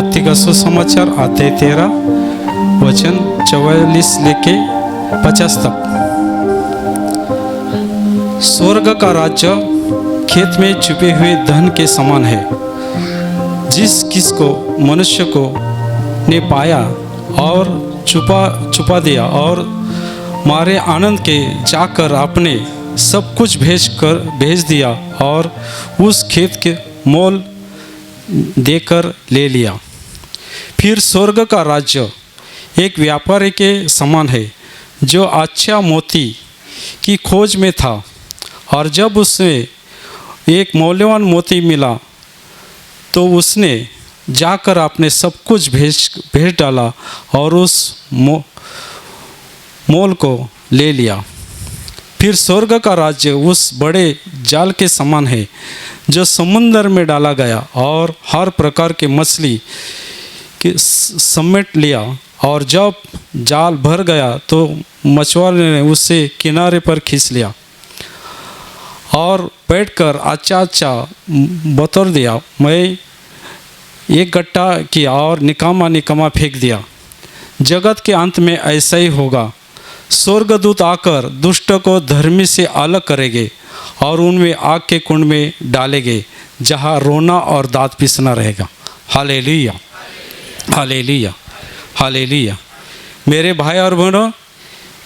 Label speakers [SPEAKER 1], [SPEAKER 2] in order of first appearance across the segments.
[SPEAKER 1] मत्ती का सुसमाचार अध्याय 13 वचन 44 लेके 50 तक। स्वर्ग का राज्य खेत में छुपे हुए धन के समान है, जिस किसको मनुष्य को ने पाया और छुपा दिया और मारे आनंद के जाकर आपने सब कुछ भेज दिया और उस खेत के मोल देकर ले लिया। फिर स्वर्ग का राज्य एक व्यापारी के समान है, जो अच्छा मोती की खोज में था, और जब उसे एक मौल्यवान मोती मिला तो उसने जाकर आपने सब कुछ भेज डाला और उस मोल को ले लिया। फिर स्वर्ग का राज्य उस बड़े जाल के समान है, जो समुद्र में डाला गया और हर प्रकार के मछली के समेट लिया, और जब जाल भर गया तो मछुआरे ने उसे किनारे पर खींच लिया और बैठकर अच्छा बतौर दिया। मैं एक गट्टा किया और निकामा फेंक दिया। जगत के अंत में ऐसा ही होगा। स्वर्गदूत आकर दुष्ट को धर्मी से अलग करेंगे और उनमें आग के कुंड में डालेंगे, जहाँ रोना और दांत पीसना रहेगा। Hallelujah, hallelujah, hallelujah. मेरे भाई और बहनों,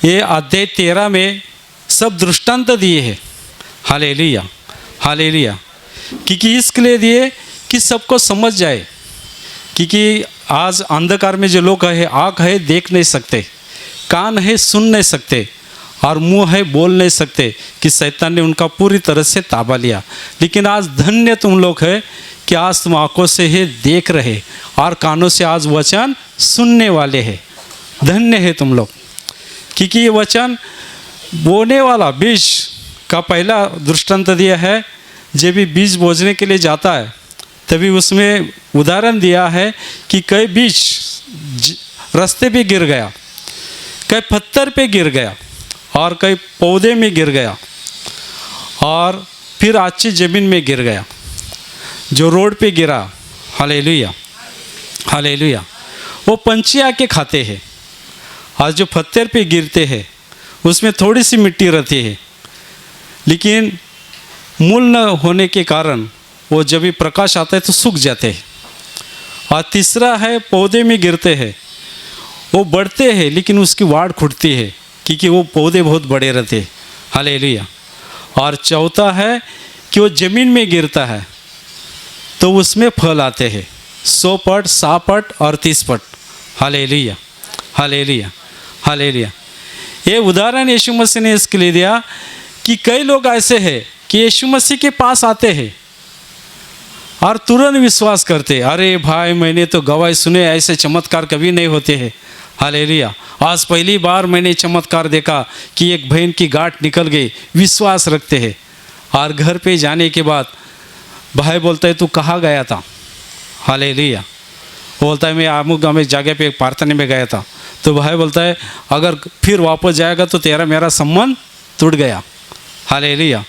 [SPEAKER 1] ये अध्याय 13 में सब दृष्टांत दिए हैं। Hallelujah, hallelujah. क्योंकि इसके लिए दिए कि सबको समझ जाए, क्योंकि आज अंधकार में जो लोग है, आँख है देख नहीं सकते, कान है सुन नहीं सकते, और मुंह है बोल नहीं सकते, कि शैतान ने उनका पूरी तरह से ताबा लिया। लेकिन आज धन्य तुम लोग है कि आज तुम आंखों से ही देख रहे और कानों से आज वचन सुनने वाले हैं। धन्य है तुम लोग, क्योंकि ये वचन बोने वाला बीज का पहला दृष्टांत दिया है। जब भी बीज बोझने के लिए जाता है तभी उसमें उदाहरण दिया है कि कई बीज रास्ते पे गिर गया, कई पत्थर पे गिर गया और कई पौधे में गिर गया, और फिर अच्छी ज़मीन में गिर गया, जो रोड पे गिरा। Hallelujah, hallelujah. वो पंछी आके खाते हैं, और जो पत्थर पे गिरते हैं उसमें थोड़ी सी मिट्टी रहती है, लेकिन मूल न होने के कारण वो जब भी प्रकाश आता है तो सूख जाते हैं। और तीसरा है पौधे में गिरते हैं, वो बढ़ते हैं लेकिन उसकी वाड़ खुटती है, क्योंकि वो पौधे बहुत बड़े रहते हैं। हालेलुया। और चौथा है कि वो ज़मीन में गिरता है तो उसमें फल आते हैं, 100 पट, 100 पट और 30 पट। Hallelujah, hallelujah, hallelujah. ये उदाहरण यीशु मसीह ने इसके लिए दिया कि कई लोग ऐसे हैं कि यीशु मसीह के पास आते हैं और तुरंत विश्वास करते, अरे भाई मैंने तो गवाही सुने, ऐसे चमत्कार कभी नहीं होते हैं। हालेलुया। आज पहली बार मैंने चमत्कार देखा कि एक बहन की गांठ निकल गई। विश्वास रखते हैं, और घर पे जाने के बाद भाई बोलता है तू कहाँ गया था? हालेलुया। बोलता है मैं अमुक अमुक जगह पे प्रार्थना में गया था। तो भाई बोलता है अगर फिर वापस जाएगा तो तेरा मेरा संबंध टूट गया। हालेलुया।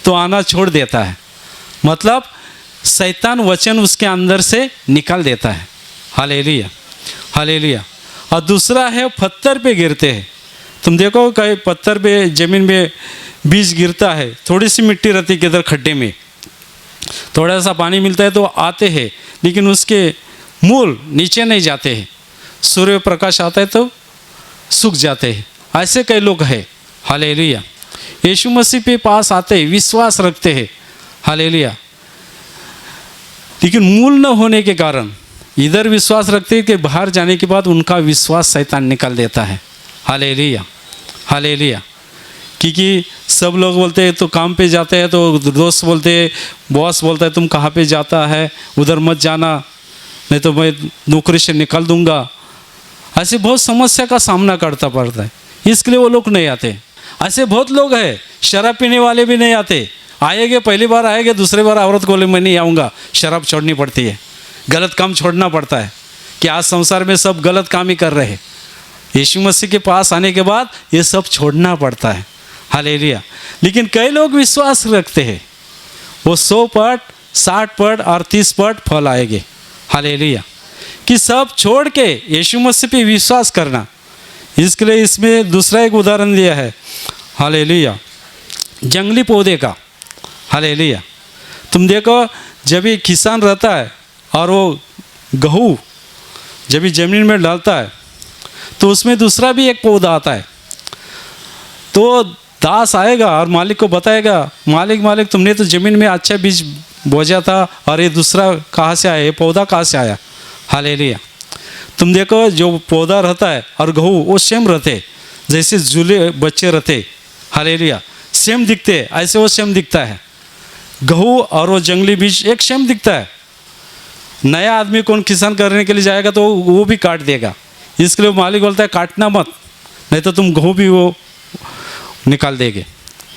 [SPEAKER 1] तो आना छोड़ देता है, मतलब शैतान वचन उसके अंदर से निकाल देता है। Hallelujah, hallelujah. और दूसरा है पत्थर पे गिरते हैं। तुम देखो कहीं पत्थर पे ज़मीन में बीज गिरता है, थोड़ी सी मिट्टी रहती है किधर खड्डे में, थोड़ा सा पानी मिलता है तो आते हैं, लेकिन उसके मूल नीचे नहीं जाते हैं। सूर्य प्रकाश आता है तो सूख जाते हैं। ऐसे कई लोग हैं। हालेलुया। यीशु मसीह के पास आते हैं, विश्वास रखते हैं। हालेलुया। लेकिन मूल न होने के कारण इधर विश्वास रखते हैं कि बाहर जाने के बाद उनका विश्वास शैतान निकाल देता है। Hallelujah, hallelujah. क्योंकि सब लोग बोलते हैं तो काम पे जाते हैं तो दोस्त बोलते हैं, बॉस बोलता है तुम कहाँ पे जाता है, उधर मत जाना नहीं तो मैं नौकरी से निकाल दूंगा। ऐसे बहुत समस्या का सामना करता पड़ता है, इसके लिए वो लोग नहीं आते। ऐसे बहुत लोग हैं, शराब पीने वाले भी नहीं आते। आएंगे पहली बार आएंगे, दूसरी बार औरत को बोले मैं नहीं आऊँगा, शराब छोड़नी पड़ती है, गलत काम छोड़ना पड़ता है। कि आज संसार में सब गलत काम ही कर रहे हैं। यीशु मसीह के पास आने के बाद ये सब छोड़ना पड़ता है। हालेलुया। लेकिन कई लोग विश्वास रखते हैं, वो 100 पट, 60 पट और 30 पट फल आएंगे। हालेलुया। कि सब छोड़ के यीशु मसीह पे विश्वास करना। इसके लिए इसमें दूसरा एक उदाहरण दिया है, हालेलुया, जंगली पौधे का। हालेलुया, तुम देखो जब ये किसान रहता है और वो गेहूँ जब ये ज़मीन में डालता है तो उसमें दूसरा भी एक पौधा आता है। तो दास आएगा और मालिक को बताएगा, मालिक मालिक तुमने तो ज़मीन में अच्छा बीज बोया था और ये दूसरा कहाँ से आया, ये पौधा कहाँ से आया। हालेलुया, तुम देखो जो पौधा रहता है और गेहूँ वो सेम रहते, जैसे झूले बच्चे रहते। हालेलुया, सेम दिखते, ऐसे वो सेम दिखता है। गेहूँ और वो जंगली बीज एक सेम दिखता है। नया आदमी कौन किसान करने के लिए जाएगा तो वो भी काट देगा। इसके लिए मालिक बोलता है काटना मत, नहीं तो तुम गेहूँ भी वो निकाल देंगे।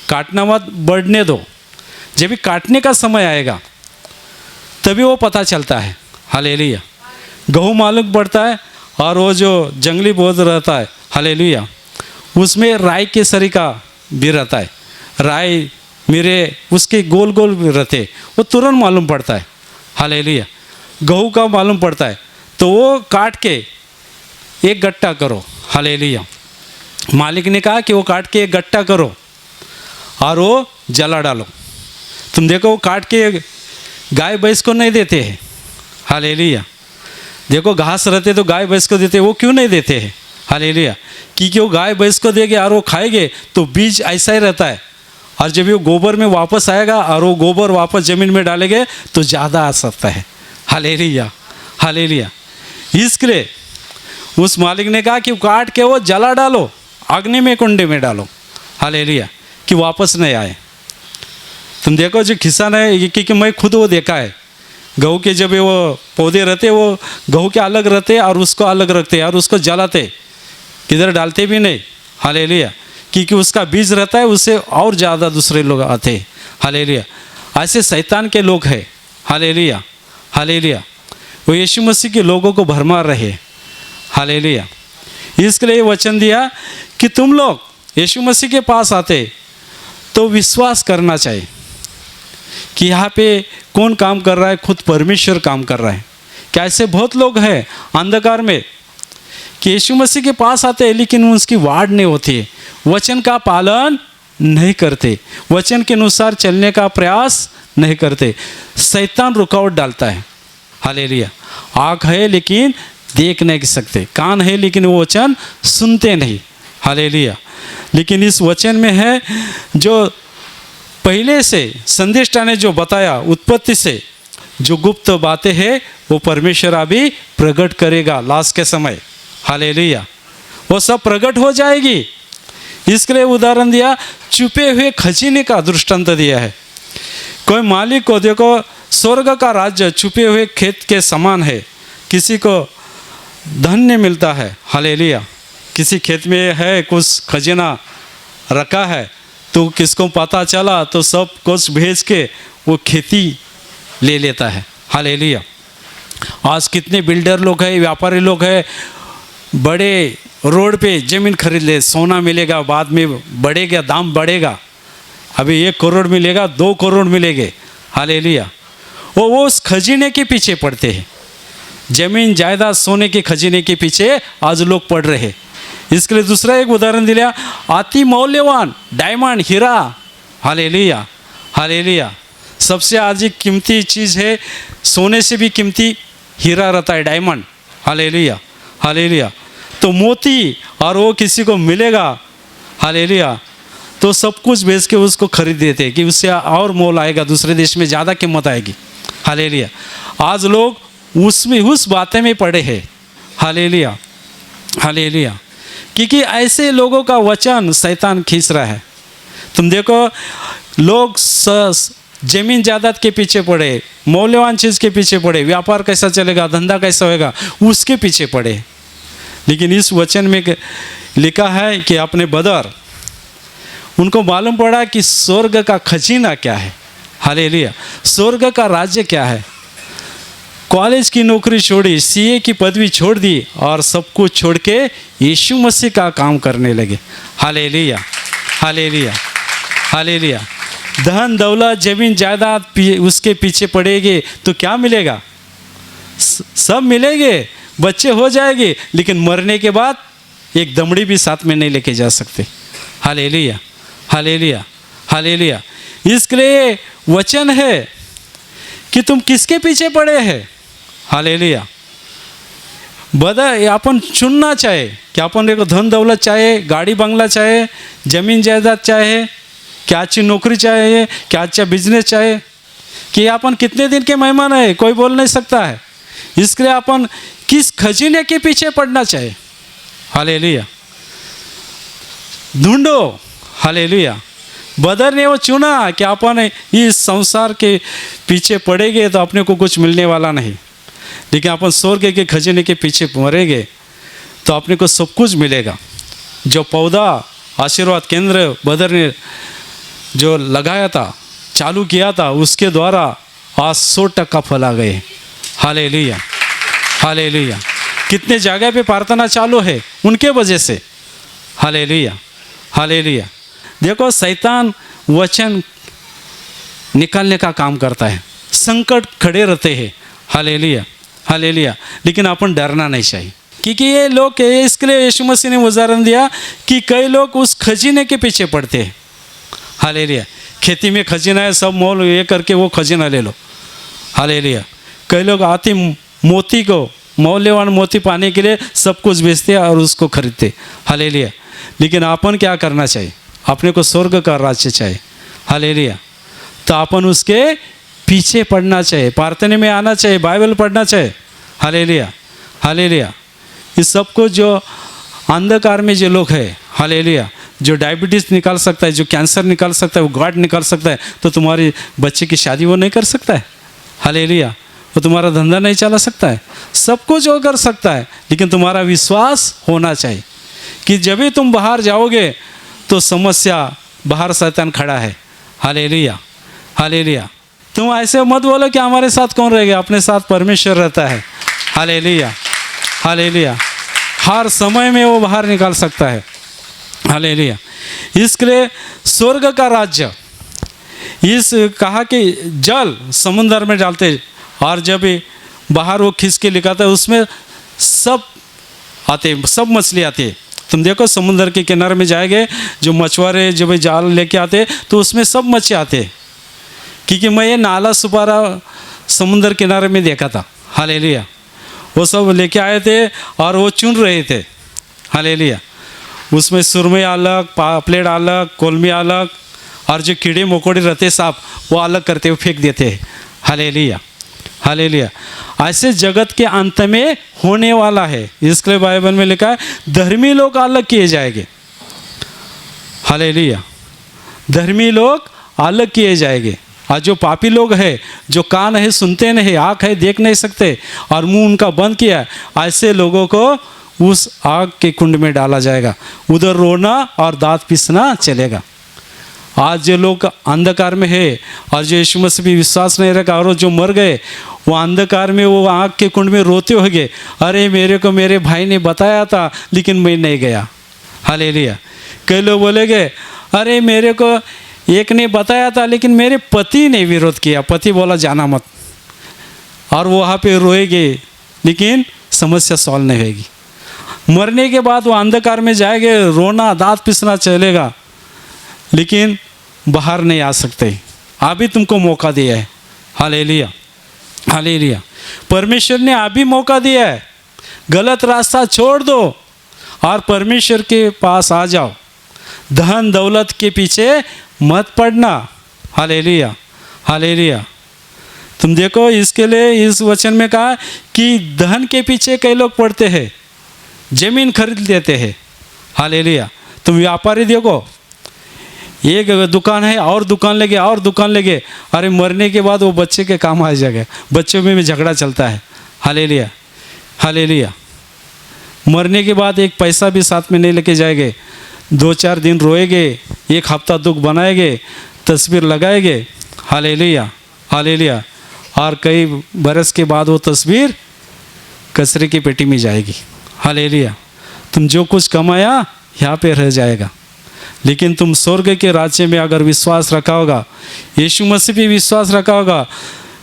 [SPEAKER 1] काटना मत, बढ़ने दो। जब भी काटने का समय आएगा तभी वो पता चलता है। हालेलुया, गेहूँ मालूम पड़ता है और वो जो जंगली पौधा रहता है, हालेलुया, उसमें राई केसरी का भी रहता है। राई मेरे उसके गोल गोल भी रहते, वो तुरंत मालूम पड़ता है। हालेलुया, गेहूँ का मालूम पड़ता है तो वो काट के एक गट्टा करो। हालेलुया, मालिक ने कहा कि वो काट के एक गट्टा करो और वो जला डालो। तुम देखो वो काट के गाय भैंस को नहीं देते हैं। हालेलुया, देखो घास रहते तो गाय भैंस को देते, वो क्यों नहीं देते हैं। हालेलुया, क्योंकि वो गाय भैंस को देंगे और वो खाएंगे तो बीज ऐसा ही रहता है, और जब वो गोबर में वापस आएगा और वो गोबर वापस ज़मीन में डालेंगे तो ज़्यादा आ सकता है। हालेलुया, हालेलुया, इसके लिए उस मालिक ने कहा कि काट के वो जला डालो, अग्नि में कुंडे में डालो। हालेलुया, कि वापस नहीं आए। तुम देखो जो किसान है, क्योंकि मैं खुद वो देखा है, गेहूँ के जब वो पौधे रहते वो गेहूँ के अलग रहते और उसको अलग रखते और उसको जलाते, किधर डालते भी नहीं। हालेलुया, क्योंकि उसका बीज रहता है, उससे और ज़्यादा दूसरे लोग आते हैं। हालेलुया, ऐसे शैतान के लोग हैं। हालेलुया, हालेलुया, वो यीशु मसीह के लोगों को भरमा रहे। हालेलुया, इसके लिए वचन दिया कि तुम लोग यीशु मसीह के पास आते तो विश्वास करना चाहिए कि यहाँ पे कौन काम कर रहा है, खुद परमेश्वर काम कर रहा है। क्या ऐसे बहुत लोग हैं अंधकार में कि यीशु मसीह के पास आते हैं लेकिन उसकी वाड़ नहीं होती है, वचन का पालन नहीं करते, वचन के अनुसार चलने का प्रयास नहीं करते, शैतान रुकावट डालता है। हालेलुया, आँख है लेकिन देख नहीं सकते, कान है लेकिन वो वचन सुनते नहीं। हालेलुया, लेकिन इस वचन में है जो पहले से संदेष्टा ने जो बताया, उत्पत्ति से जो गुप्त बातें हैं वो परमेश्वर अभी प्रकट करेगा लास्ट के समय। हालेलुया, वो सब प्रकट हो जाएगी। इसके लिए उदाहरण दिया, छुपे हुए खजीने का दृष्टांत दिया है। कोई मालिक को देखो, स्वर्ग का राज्य छुपे हुए खेत के समान है। किसी को धन्य मिलता है। हालेलुया, किसी खेत में है कुछ खजाना रखा है तो किसको पता चला तो सब कुछ भेज के वो खेती ले लेता है। हालेलुया, आज कितने बिल्डर लोग हैं, व्यापारी लोग हैं, बड़े रोड पे ज़मीन खरीद ले, सोना मिलेगा, बाद में बढ़ेगा, दाम बढ़ेगा, अभी 1 करोड़ मिलेगा, 2 करोड़ मिलेंगे। हालेलुया, वो उस खजीने के पीछे पड़ते हैं। जमीन जायदाद सोने के खजीने के पीछे आज लोग पड़ रहे हैं। इसके लिए दूसरा एक उदाहरण दिया, अति मौल्यवान डायमंड, हीरा। हालेलुया, हालेलुया, सबसे आज कीमती चीज़ है, सोने से भी कीमती हीरा रहता है, डायमंड। हालेलुया, हालेलुया, तो मोती और वो किसी को मिलेगा। हालेलुया, तो सब कुछ बेच के उसको खरीद देते हैं कि उससे और मोल आएगा, दूसरे देश में ज़्यादा कीमत आएगी। हालेलुया, आज लोग उसमें उस बातें में पड़े हैं। हालेलुया, हालेलुया, क्योंकि ऐसे लोगों का वचन शैतान खींच रहा है। तुम देखो लोग जमीन जायदाद के पीछे पड़े, मौल्यवान चीज़ के पीछे पड़े, व्यापार कैसा चलेगा, धंधा कैसा होगा, उसके पीछे पड़े। लेकिन इस वचन में लिखा है कि अपने बदर उनको मालूम पड़ा कि स्वर्ग का खजीना क्या है। हालेलुया, स्वर्ग का राज्य क्या है। कॉलेज की नौकरी छोड़ी, सीए की पदवी छोड़ दी और सब कुछ छोड़ के यीशु मसीह का काम करने लगे। हालेलुया, हालेलुया, हालेलुया, धन दौलत जमीन जायदाद उसके पीछे पड़ेगे तो क्या मिलेगा, सब मिलेंगे, बच्चे हो जाएंगे, लेकिन मरने के बाद एक दमड़ी भी साथ में नहीं लेके जा सकते। Hallelujah, hallelujah, hallelujah. इसके लिए वचन है कि तुम किसके पीछे पड़े हैं। हालेलुया। अपन चुनना चाहे कि अपन एक धन दौलत चाहे, गाड़ी बंगला चाहे, जमीन जायदाद चाहे, क्या अच्छी नौकरी चाहे, क्या अच्छा बिजनेस चाहे, कि अपन कितने दिन के मेहमान है कोई बोल नहीं सकता है। इसके लिए अपन किस खजीने के पीछे पड़ना चाहे। हालेलुया। ढूंढो। हालेलुया। बदर ने वो चुना कि अपन इस संसार के पीछे पड़ेंगे तो अपने को कुछ मिलने वाला नहीं, लेकिन अपन स्वर्ग के खजाने के पीछे मरेंगे तो अपने को सब कुछ मिलेगा। जो पौधा आशीर्वाद केंद्र बदर ने जो लगाया था, चालू किया था, उसके द्वारा आज 100% फला गए। Hallelujah, hallelujah. कितने जगह पे प्रार्थना चालू है उनके वजह से। Hallelujah, hallelujah. देखो शैतान वचन निकालने का काम करता है, संकट खड़े रहते हैं। Hallelujah, hallelujah. लेकिन अपन डरना नहीं चाहिए, क्योंकि ये लोग, इसके लिए यीशु मसीह ने उदाहरण दिया कि कई लोग उस खजीने के पीछे पड़ते हैं। हालेलुया। खेती में खजीना है, सब मोल ये करके वो खजीना ले लो। हालेलुया। कई लोग आते मोती को, मौल्यवान मोती पाने के लिए सब कुछ बेचते हैं और उसको खरीदते। हालेलुया। लेकिन अपन क्या करना चाहिए, अपने को स्वर्ग का राज्य चाहिए। हालेलुया। तो अपन उसके पीछे पढ़ना चाहिए, प्रार्थना में आना चाहिए, बाइबल पढ़ना चाहिए। Hallelujah, hallelujah. इस सब को जो अंधकार में जो लोग है, हालेलुया, जो डायबिटीज़ निकाल सकता है, जो कैंसर निकाल सकता है, वो गार्ड निकाल सकता है, तो तुम्हारी बच्चे की शादी वो नहीं कर सकता है। हालेलुया। वो तुम्हारा धंधा नहीं चला सकता है, सब कुछ वो कर सकता है, लेकिन तुम्हारा विश्वास होना चाहिए कि जब भी तुम बाहर जाओगे तो समस्या बाहर शैतान खड़ा है। Hallelujah, hallelujah. तुम ऐसे मत बोलो कि हमारे साथ कौन रहेगा, अपने साथ परमेश्वर रहता है। Hallelujah, hallelujah. हर समय में वो बाहर निकाल सकता है। हालेलुया। इसके लिए स्वर्ग का राज्य, इस कहा कि जल समुद्र में डालते और जब बाहर वो खींच के लिखाता है, उसमें सब आते, सब मछली आती है। तुम देखो समुद्र के किनारे में जाएंगे, जो मछुआरे जब जाल लेके आते तो उसमें सब मछली आते, क्योंकि मैं ये नाला सुपारा समुद्र किनारे में देखा था। हालेलुया। वो सब लेके आए थे और वो चुन रहे थे। हालेलुया। उसमें सुरमई अलग, पापलेट अलग, कोलमी अलग, और जो कीड़े मकोड़े रहते सांप, वो अलग करते हुए फेंक देते हैं। Hallelujah, hallelujah. ऐसे जगत के अंत में होने वाला है। इसके लिए बाइबल में लिखा है धर्मी लोग अलग किए जाएंगे। हालेलुया। धर्मी लोग अलग किए जाएंगे, और जो पापी लोग हैं, जो कान है सुनते नहीं, आँख है देख नहीं सकते, और मुंह उनका बंद किया है, ऐसे लोगों को उस आग के कुंड में डाला जाएगा। उधर रोना और दांत पीसना चलेगा। आज जो लोग अंधकार में है और जो यीशु मसीह भी विश्वास नहीं रखा और जो मर गए, वो अंधकार में वो आग के कुंड में रोते होंगे, अरे मेरे को मेरे भाई ने बताया था लेकिन मैं नहीं गया। हालेलुया। कई लोग बोलेंगे, अरे मेरे को एक ने बताया था लेकिन मेरे पति ने विरोध किया, पति बोला जाना मत, और वो वहाँ पे रोएंगे, लेकिन समस्या सॉल्व नहीं होगी। मरने के बाद वो अंधकार में जाएंगे, रोना दांत पिसना चलेगा, लेकिन बाहर नहीं आ सकते। अभी तुमको मौका दिया है। Hallelujah, hallelujah. परमेश्वर ने अभी मौका दिया है। गलत रास्ता छोड़ दो और परमेश्वर के पास आ जाओ। धन दौलत के पीछे मत पड़ना। Hallelujah, hallelujah. तुम देखो, इसके लिए इस वचन में कहा कि धन के पीछे कई लोग पड़ते हैं, जमीन खरीद लेते हैं। हालेलुया। तुम व्यापारी देखो, एक दुकान है और दुकान लेके और दुकान लेके, अरे मरने के बाद वो बच्चे के काम आ जाएगा, बच्चों में भी झगड़ा चलता है। Hallelujah, hallelujah. मरने के बाद एक पैसा भी साथ में नहीं लेके जाएंगे, 2-4 दिन रोएंगे, एक हफ्ता दुख बनाएंगे, तस्वीर लगाएंगे। Hallelujah, hallelujah. और कई बरस के बाद वो तस्वीर कचरे की पेटी में जाएगी। हालेलुया। तुम जो कुछ कमाया यहाँ पे रह जाएगा, लेकिन तुम स्वर्ग के राज्य में अगर विश्वास रखा होगा, यीशु मसीह पे विश्वास रखा होगा,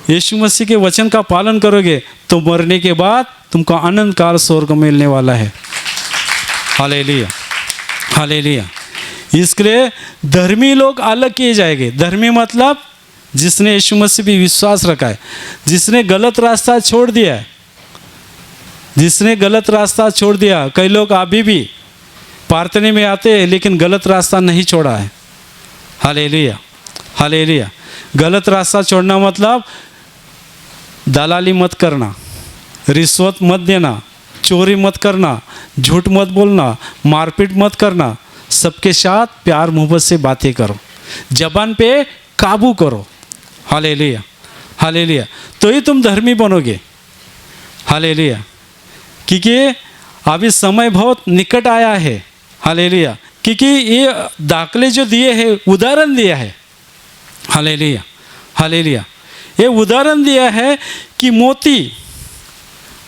[SPEAKER 1] यीशु मसीह के वचन का पालन करोगे तो मरने के बाद तुमको अनंत काल स्वर्ग मिलने वाला है। Hallelujah, hallelujah. इसके लिए धर्मी लोग अलग किए जाएंगे। धर्मी मतलब जिसने यीशु मसीह पे विश्वास रखा है, जिसने गलत रास्ता छोड़ दिया है, जिसने गलत रास्ता छोड़ दिया। कई लोग अभी भी प्रार्थना में आते हैं लेकिन गलत रास्ता नहीं छोड़ा है। Hallelujah, hallelujah. गलत रास्ता छोड़ना मतलब दलाली मत करना, रिश्वत मत देना, चोरी मत करना, झूठ मत बोलना, मारपीट मत करना। सबके साथ प्यार मोहब्बत से बातें करो, जबान पे काबू करो। Hallelujah, hallelujah. तो ही तुम धर्मी बनोगे। हालेलुया। क्योंकि अभी समय बहुत निकट आया है। हालेलुया। क्योंकि ये दाखले जो दिए हैं उदाहरण दिया है। Hallelujah, hallelujah. ये उदाहरण दिया है कि मोती,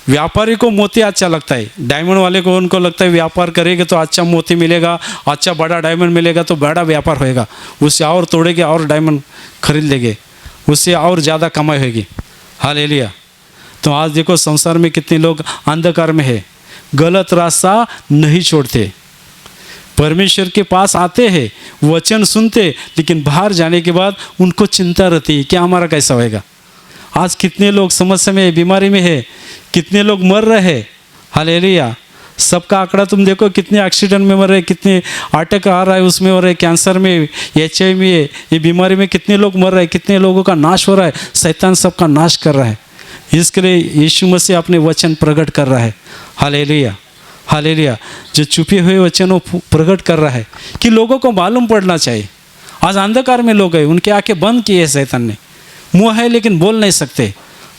[SPEAKER 1] व्यापारी को मोती अच्छा लगता है, डायमंड वाले को उनको लगता है व्यापार करेंगे तो अच्छा मोती मिलेगा, अच्छा बड़ा डायमंड मिलेगा तो बड़ा व्यापार होएगा, उससे और तोड़ेंगे और डायमंड खरीद लेंगे, उससे और ज़्यादा कमाई होगी। हालेलुया। तो आज देखो संसार में कितने लोग अंधकार में है, गलत रास्ता नहीं छोड़ते, परमेश्वर के पास आते हैं, वचन सुनते, लेकिन बाहर जाने के बाद उनको चिंता रहती है कि हमारा कैसा होएगा। आज कितने लोग समस्या में, बीमारी में है, कितने लोग मर रहे हैं। हालेलुया। सबका आंकड़ा तुम देखो, कितने एक्सीडेंट में मर रहे, कितने अटैक आ रहा है उसमें हो रहे, कैंसर में, HIV में, ये बीमारी में कितने लोग मर रहे हैं, कितने लोगों का नाश हो रहा है। शैतान सबका नाश कर रहा है। इसके लिए यीशु मसीह अपने वचन प्रकट कर रहा है। Hallelujah, hallelujah. जो छुपे हुए वचन वो प्रकट कर रहा है कि लोगों को मालूम पड़ना चाहिए। आज अंधकार में लोग हैं, उनकी आंखें बंद की है शैतान ने, मुँह है लेकिन बोल नहीं सकते।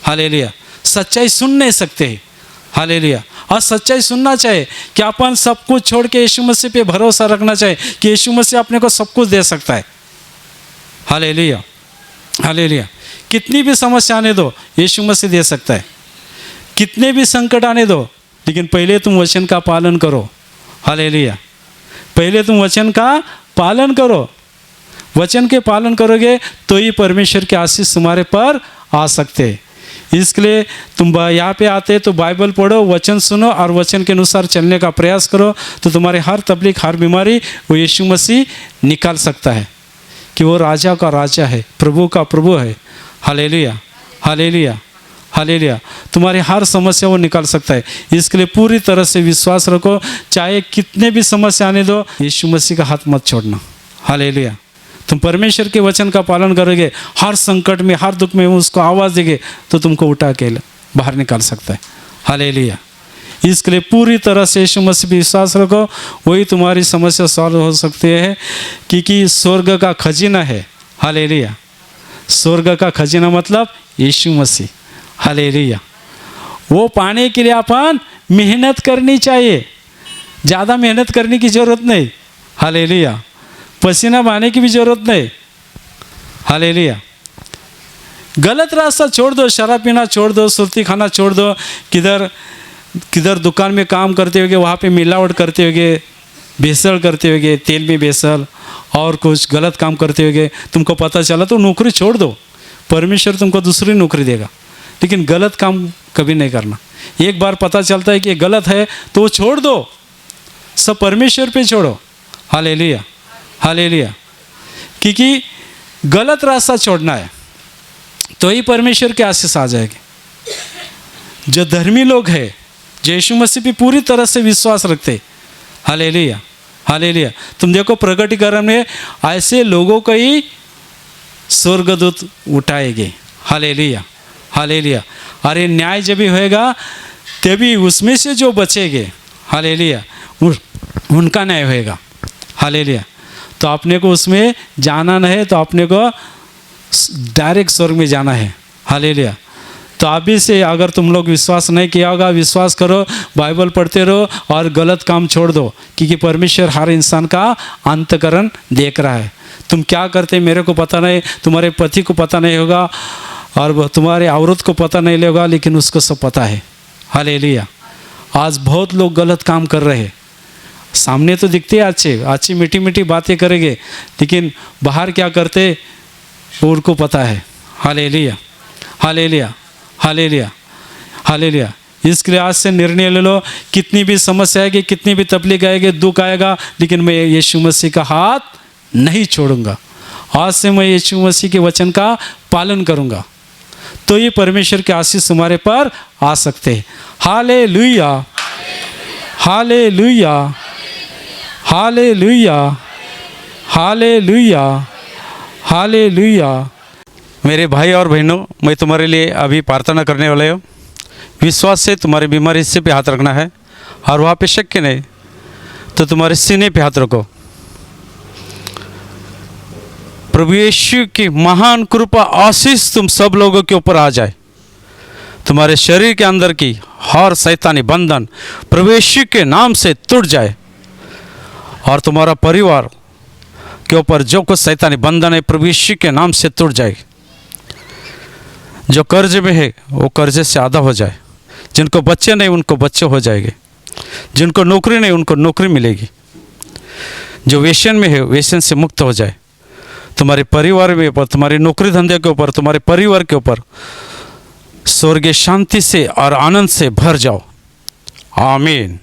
[SPEAKER 1] हालेलुया। सच्चाई सुन नहीं सकते। हालेलुया। और सच्चाई सुनना चाहिए कि अपन सब कुछ छोड़ के यीशु मसीह पे भरोसा रखना चाहिए कि यीशु मसीह अपने को सब कुछ दे सकता है। Hallelujah, hallelujah. कितनी भी समस्या आने दो, यीशु मसीह दे सकता है। कितने भी संकट आने दो, लेकिन पहले तुम वचन का पालन करो। हालेलुया। पहले तुम वचन का पालन करो। वचन के पालन करोगे तो ही परमेश्वर के आशीष तुम्हारे पर आ सकते। इसके लिए तुम यहाँ पे आते तो बाइबल पढ़ो, वचन सुनो और वचन के अनुसार चलने का प्रयास करो, तो तुम्हारे हर तकलीफ, हर बीमारी वो यीशु मसीह निकाल सकता है कि वो राजा का राजा है, प्रभु का प्रभु है। Hallelujah, hallelujah, hallelujah. तुम्हारी हर समस्या वो निकाल सकता है। इसके लिए पूरी तरह से विश्वास रखो, चाहे कितने भी समस्या आने दो, यीशु मसीह का हाथ मत छोड़ना। हालेलुया। तुम परमेश्वर के वचन का पालन करोगे, हर संकट में, हर दुख में उसको आवाज़ देंगे तो तुमको उठा के बाहर निकाल सकता है। हालेलुया। इसके लिए पूरी तरह से यीशु मसीह पर विश्वास रखो, वही तुम्हारी समस्या सॉल्व हो सकती है, क्योंकि स्वर्ग का खजीना है। हालेलुया। स्वर्ग का खजीना मतलब यीशु मसीह। हालेलुया। वो पाने के लिए अपन मेहनत करनी चाहिए, ज़्यादा मेहनत करने की ज़रूरत नहीं। हालेलुया। पसीना बहाने की भी ज़रूरत नहीं। हालेलुया। गलत रास्ता छोड़ दो, शराब पीना छोड़ दो, सुर्ती खाना छोड़ दो, किधर दुकान में काम करते होगे वहाँ पे मिलावट करते होगे, भेसड़ करते होगे, तेल में भेसड़ और कुछ गलत काम करते होगे, तुमको पता चला तो नौकरी छोड़ दो, परमेश्वर तुमको दूसरी नौकरी देगा। लेकिन गलत काम कभी नहीं करना। एक बार पता चलता है कि ये गलत है तो वो छोड़ दो, सब परमेश्वर पे छोड़ो। Hallelujah, hallelujah. क्योंकि गलत रास्ता छोड़ना है तो ही परमेश्वर के आशीष आ जाएगी। जो धर्मी लोग हैं, जो यीशु मसीह पे पूरी तरह से विश्वास रखते, हालेलुया, हालेलुया। तुम देखो प्रकटीकरण में ऐसे लोगों को ही स्वर्गदूत उठाएंगे। Hallelujah, hallelujah. अरे न्याय जब भी होएगा तभी उसमें से जो बचेंगे, हालेलुया, उनका न्याय होएगा। हालेलुया। तो अपने को उसमें जाना नहीं है, तो अपने को डायरेक्ट स्वर्ग में जाना है। हालेलुया। तो अभी से अगर तुम लोग विश्वास नहीं किया होगा, विश्वास करो, बाइबल पढ़ते रहो और गलत काम छोड़ दो, क्योंकि परमेश्वर हर इंसान का अंतःकरण देख रहा है। तुम क्या करते मेरे को पता नहीं, तुम्हारे पति को पता नहीं होगा और तुम्हारे औरत को पता नहीं होगा, लेकिन उसको सब पता है। हालेलुया। आज बहुत लोग गलत काम कर रहे हैं, सामने तो दिखते हैं अच्छी मीठी मीठी बातें करेंगे, लेकिन बाहर क्या करते वो उनको पता है। हालेलुया। Hallelujah, hallelujah, hallelujah. इसके लिए आज से निर्णय ले लो, कितनी भी समस्या आएगी, कितनी भी तकलीफ आएगी, दुख आएगा, लेकिन मैं यीशु मसीह का हाथ नहीं छोड़ूंगा। आज से मैं यीशु मसीह के वचन का पालन करूंगा, तो ये परमेश्वर के आशीष तुम्हारे पर आ सकते हैं। Hallelujah, hallelujah, hallelujah, hallelujah, hallelujah. मेरे भाई और बहनों, मैं तुम्हारे लिए अभी प्रार्थना करने वाला हूँ। विश्वास से तुम्हारी बीमारी हिस्से पे हाथ रखना है, और वहाँ पे शक्य नहीं तो तुम्हारे सीने पे हाथ रखो। प्रभु यीशु की महान कृपा आशीष तुम सब लोगों के ऊपर आ जाए। तुम्हारे शरीर के अंदर की हर शैतानी बंधन प्रभु यीशु के नाम से टूट जाए, और तुम्हारा परिवार के ऊपर जो कुछ शैतानी बंधन है प्रभु यीशु के नाम से टूट जाए। जो कर्ज में है वो कर्जे से आधा हो जाए। जिनको बच्चे नहीं उनको बच्चे हो जाएंगे। जिनको नौकरी नहीं उनको नौकरी मिलेगी। जो वेश्यन में है वेश्यन से मुक्त हो जाए। तुम्हारे परिवार के ऊपर, तुम्हारे नौकरी धंधे के ऊपर, तुम्हारे परिवार के ऊपर स्वर्गीय शांति से और आनंद से भर जाओ। आमीन।